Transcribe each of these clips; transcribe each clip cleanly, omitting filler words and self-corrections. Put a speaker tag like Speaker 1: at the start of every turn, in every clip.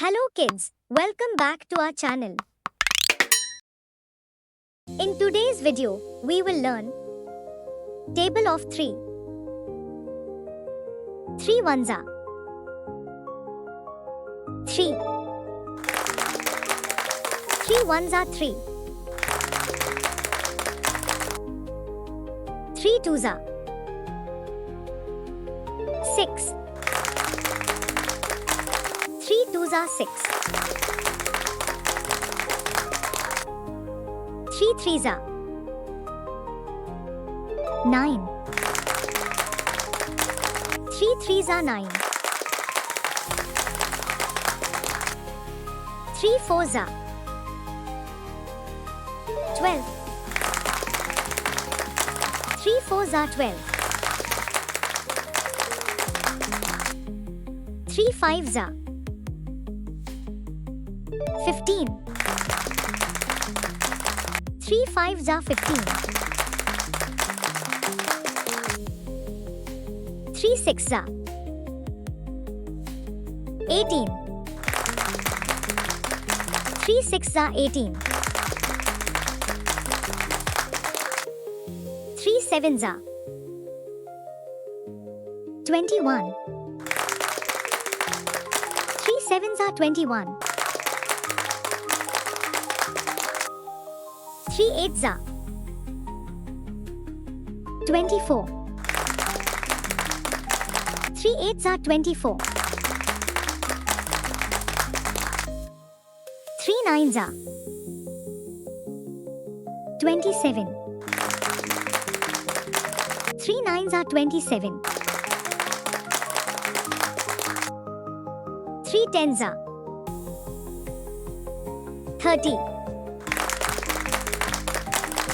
Speaker 1: Hello kids, welcome back to our channel. In today's video, we will learn Table of 3. 3 ones are 3. 3 ones are 3. 3 twos are 6. 3 twos are 6. 3 threes are 9. 3 threes are 9. 3 fours are 12. 3 fours are 12. 3 fives are 15. 3 fives are 15. 3 sixes are 18. 3 sixes are 18. 3 sevens are 21. 3 sevens are 21. 3 eights are 24. 3 eights are 24. 3 nines are 27. 3 nines are 27. 3 tens are 30.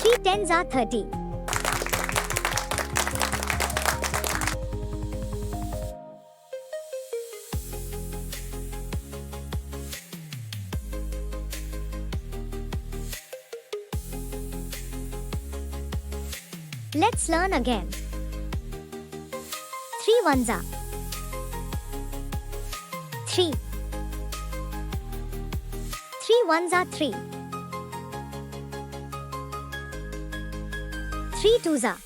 Speaker 1: 3 tens are 30. Let's learn again. 3 ones are 3. 3 ones are 3. 3 twos are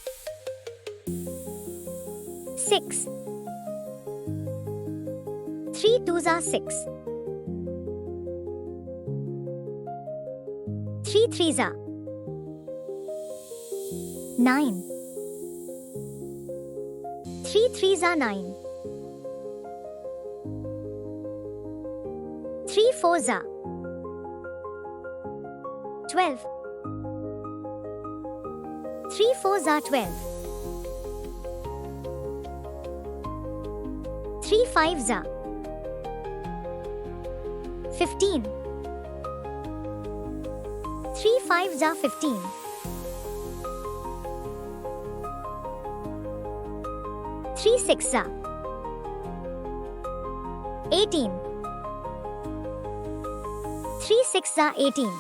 Speaker 1: 6. 3 twos are 6. 3 threes are 9. 3 threes are 9. 3 fours are 12. 3 fours are 12. 3 fives are 15. 3 fives are 15. 3 sixes are 18. 3 sixes are 18.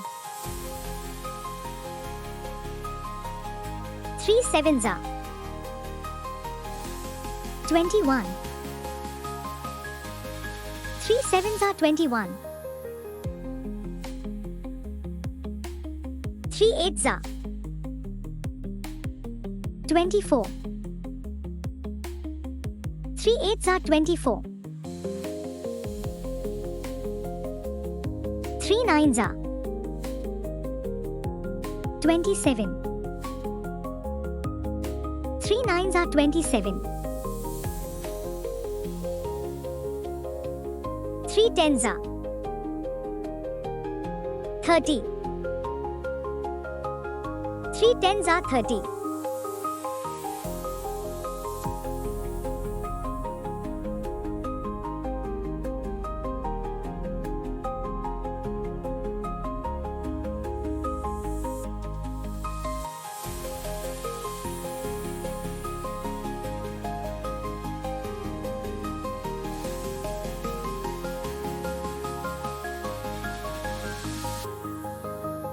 Speaker 1: 3 sevens are 21. 3 sevens are 21. 3 eights are 24. 3 eights are 24. 3 nines are 27. 3 nines are 27. 3 tens are 30. 3 tens are 30.